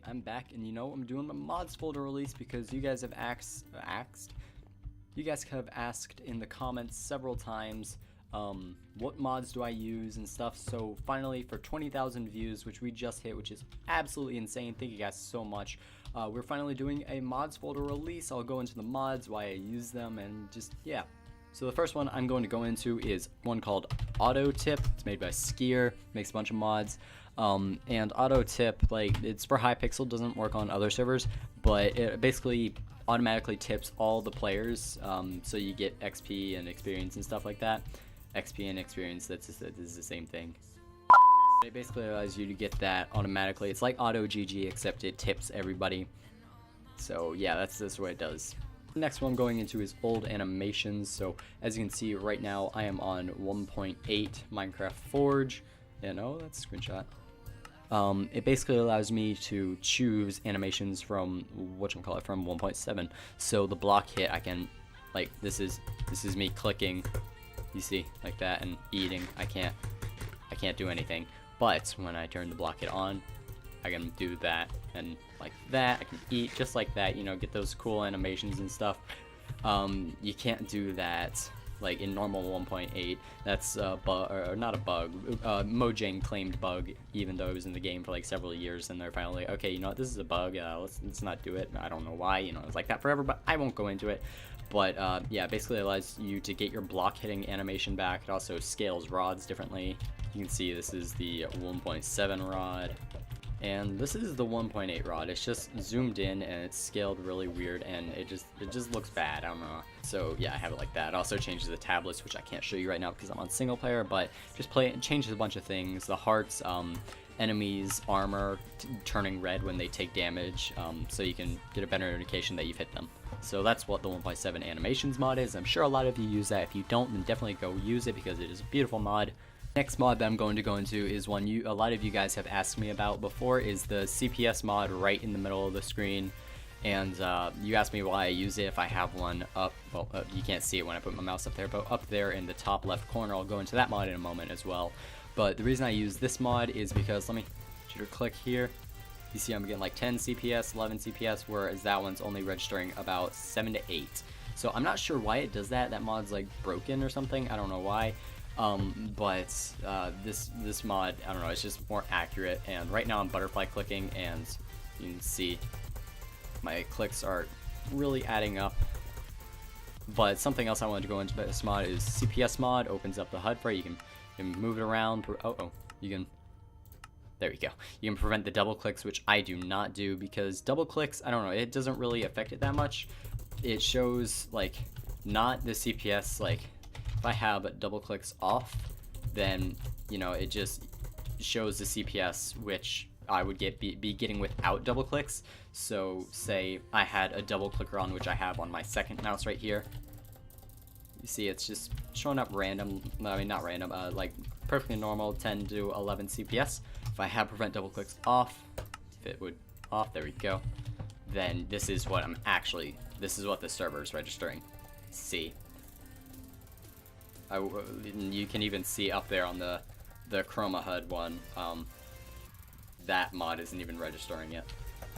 I'm back, and you know I'm doing a mods folder release because you guys have asked in the comments several times what mods do I use and stuff. So finally, for 20,000 views, which we just hit, which is absolutely insane, thank you guys so much, we're finally doing a mods folder release. I'll go into the mods, why I use them, and just yeah. So the first one I'm going to go into is one called Auto Tip. It's made by Skier, makes a bunch of mods. And Auto Tip, like, it's for Hypixel, doesn't work on other servers, but it basically automatically tips all the players, so you get XP and experience and stuff like that. XP and experience, this is the same thing. It basically allows you to get that automatically. It's like Auto GG, except it tips everybody. So yeah, that's what it does. The next one I'm going into is old animations. So as you can see right now, I am on 1.8 Minecraft Forge. And oh, that's a screenshot. It basically allows me to choose animations from from 1.7. So the block hit, I can, like, this is me clicking, you see, like that, and eating. I can't do anything. But when I turn the block hit on, I can do that, and like that, I can eat just like that, you know, get those cool animations and stuff. You can't do that like in normal 1.8. That's a bug, or not a bug, Mojang claimed bug, even though it was in the game for like several years, and they're finally, okay, you know what, this is a bug, let's not do it. I don't know why, you know, it's like that forever, but I won't go into it. But yeah, basically it allows you to get your block hitting animation back. It also scales rods differently. You can see this is the 1.7 rod. And this is the 1.8 rod. It's just zoomed in and it's scaled really weird, and it just looks bad. I don't know. So yeah, I have it like that. It also changes the tablets, which I can't show you right now because I'm on single player, but just play it and changes a bunch of things. The hearts, enemies, armor turning red when they take damage, so you can get a better indication that you've hit them. So that's what the 1.7 animations mod is. I'm sure a lot of you use that. If you don't, then definitely go use it because it is a beautiful mod. Next mod that I'm going to go into is one a lot of you guys have asked me about before, is the CPS mod right in the middle of the screen. And you asked me why I use it if I have one up, well, you can't see it when I put my mouse up there, but up there in the top left corner. I'll go into that mod in a moment as well. But the reason I use this mod is because, let me click here. You see I'm getting like 10 CPS, 11 CPS, whereas that one's only registering about 7 to 8. So I'm not sure why it does that. That mod's like broken or something. I don't know why. But this mod, I don't know, it's just more accurate. And right now I'm butterfly clicking, and you can see my clicks are really adding up. But something else I wanted to go into this mod is CPS mod. Opens up the HUD for you. You can move it around. You can, there we go. You can prevent the double clicks, which I do not do, because double clicks, I don't know, it doesn't really affect it that much. It shows like not the CPS, like if I have double clicks off, then, you know, it just shows the CPS, which I would be getting without double clicks. So say I had a double clicker on, which I have on my second mouse right here. You see it's just showing up random, I mean not random, like perfectly normal 10 to 11 CPS. If I have prevent double clicks off, if it would off, there we go, then this is what this is what the server is registering. See, you can even see up there on the Chroma HUD one, that mod isn't even registering yet.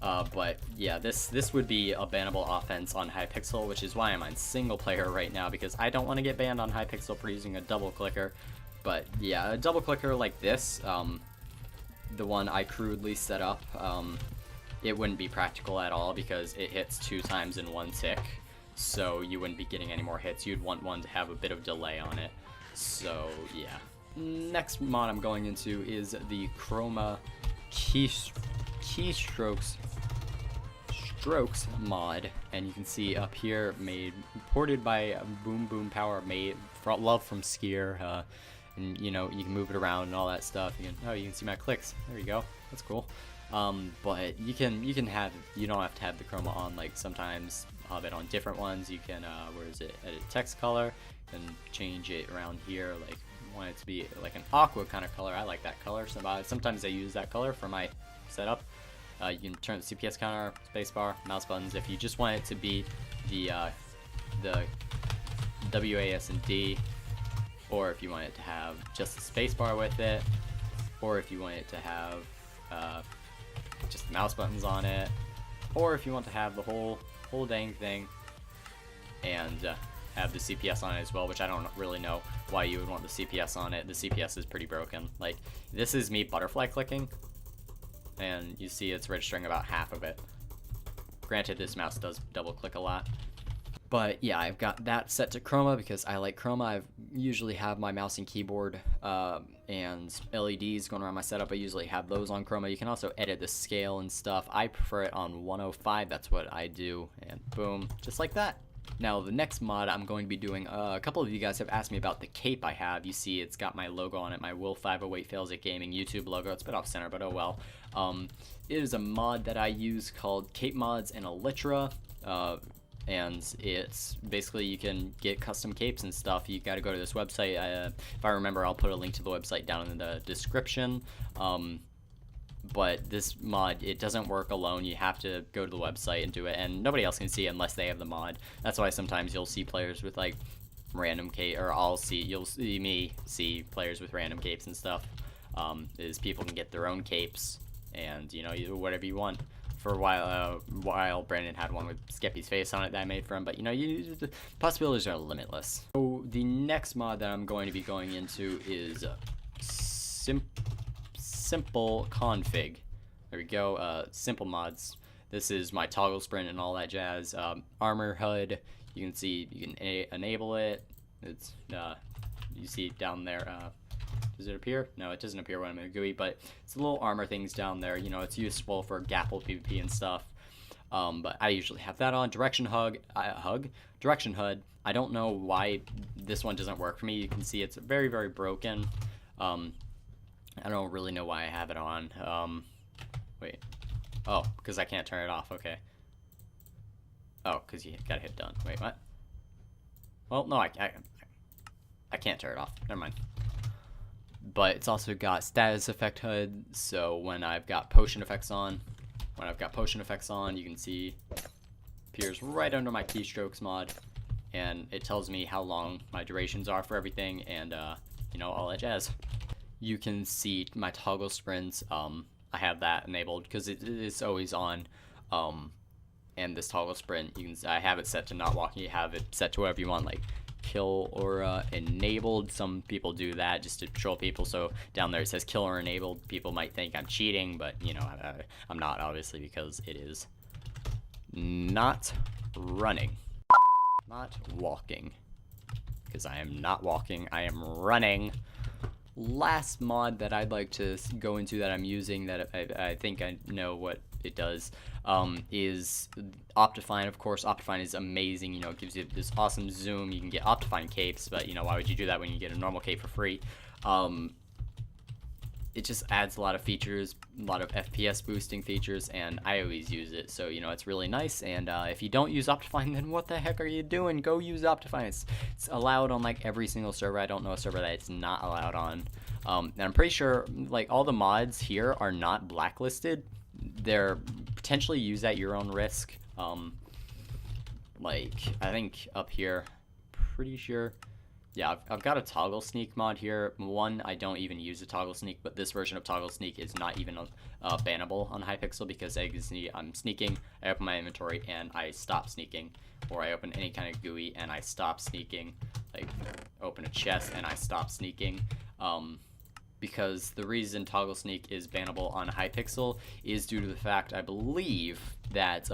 But yeah, this would be a bannable offense on Hypixel, which is why I'm on single player right now, because I don't want to get banned on Hypixel for using a double clicker. But yeah, a double clicker like this, the one I crudely set up, it wouldn't be practical at all because it hits 2 times in one tick. So you wouldn't be getting any more hits. You'd want one to have a bit of delay on it. So yeah. Next mod I'm going into is the Chroma Keystrokes mod, and you can see up here, ported by Boom Boom Power, love from Skier, and you know, you can move it around and all that stuff. You can see my clicks. There you go. That's cool. But you don't have to have the chroma on. Like sometimes have it on different ones. You can where is it, edit text color, and change it around here, like want it to be like an aqua kind of color. I like that color. So sometimes I use that color for my setup. You can turn the CPS counter, spacebar, mouse buttons. If you just want it to be the WASD, or if you want it to have just the spacebar with it, or if you want it to have just mouse buttons on it, or if you want to have the whole dang thing and have the CPS on it as well, which I don't really know why you would want the CPS on it. The CPS is pretty broken. Like, this is me butterfly clicking, and you see it's registering about half of it. Granted, this mouse does double click a lot. But yeah, I've got that set to chroma because I like chroma. I usually have my mouse and keyboard and LEDs going around my setup. I usually have those on chroma. You can also edit the scale and stuff. I prefer it on 105. That's what I do. And boom, just like that. Now, the next mod I'm going to be doing, a couple of you guys have asked me about the cape I have. You see it's got my logo on it, my Will 508 Fails at Gaming YouTube logo. It's a bit off center, but oh well. It is a mod that I use called Cape Mods and Elytra. And it's basically, you can get custom capes and stuff. You got to go to this website. If I remember, I'll put a link to the website down in the description. But this mod, it doesn't work alone. You have to go to the website and do it, and nobody else can see it unless they have the mod. That's why sometimes you'll see players with like random cape, or you'll see me see players with random capes and stuff. Is people can get their own capes, and you know, you do whatever you want. For a while, Brandon had one with Skeppy's face on it that I made for him, but you know, the possibilities are limitless. So the next mod that I'm going to be going into is simple config. There we go. Simple mods. This is my toggle sprint and all that jazz. Armor HUD. You can see you can enable it. It's you see down there. Does it appear? No, it doesn't appear when I'm in a GUI, but it's the little armor things down there. You know, it's useful for Gapple PvP and stuff. But I usually have that on. Direction HUD. I don't know why this one doesn't work for me. You can see it's very, very broken. I don't really know why I have it on. Wait. Oh, because I can't turn it off. Okay. Oh, because you gotta hit done. Wait, what? Well, no, I can't turn it off. Never mind. But it's also got status effect HUD, so when I've got potion effects on, you can see it appears right under my keystrokes mod, and it tells me how long my durations are for everything, and you know, all that jazz. You can see my toggle sprints. I have that enabled because it's always on. And this toggle sprint, I have it set to not walking. You have it set to whatever you want, like kill or enabled. Some people do that just to troll people. So down there it says kill or enabled. People might think I'm cheating, but you know, I'm not, obviously, because it is not running, not walking, because I am not walking, I am running. Last mod that I'd like to go into that I'm using, that I think I know what it does, is Optifine. Of course, Optifine is amazing. You know, it gives you this awesome zoom. You can get Optifine capes, but you know, why would you do that when you get a normal cape for free? It just adds a lot of features, a lot of FPS boosting features, and I always use it, so you know, it's really nice. And if you don't use Optifine, then what the heck are you doing? Go use Optifine. It's allowed on like every single server. I don't know a server that it's not allowed on. And I'm pretty sure like all the mods here are not blacklisted. They're potentially used at your own risk. Like I think up here, pretty sure. Yeah, I've got a toggle sneak mod here. One, I don't even use a toggle sneak, but this version of toggle sneak is not even bannable on Hypixel, because I'm sneaking, I open my inventory and I stop sneaking, or I open any kind of GUI and I stop sneaking, like open a chest and I stop sneaking. Because the reason toggle sneak is bannable on Hypixel is due to the fact, I believe, that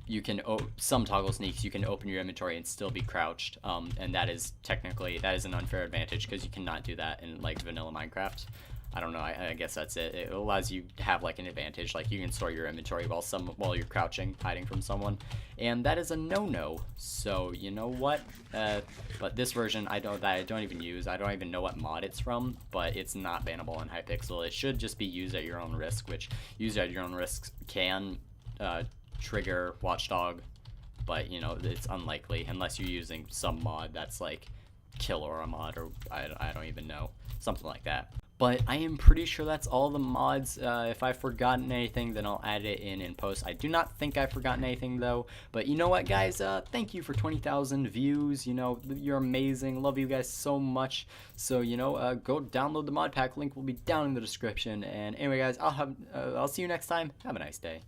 you can some toggle sneaks you can open your inventory and still be crouched, and that is an unfair advantage, because you cannot do that in like vanilla Minecraft. I don't know, I guess that's it. It allows you to have like an advantage, like you can store your inventory while you're crouching, hiding from someone, and that is a no-no. So you know what? But this version I don't even use. I don't even know what mod it's from, but it's not bannable on Hypixel. It should just be used at your own risk, which used at your own risk can trigger Watchdog, but you know, it's unlikely unless you're using some mod that's like kill or a mod, or I don't even know, something like that. But I am pretty sure that's all the mods. If I've forgotten anything, then I'll add it in post. I do not think I've forgotten anything though. But you know what, guys? Thank you for 20,000 views. You know, you're amazing. Love you guys so much. So you know, go download the mod pack. Link will be down in the description. And anyway, guys, I'll see you next time. Have a nice day.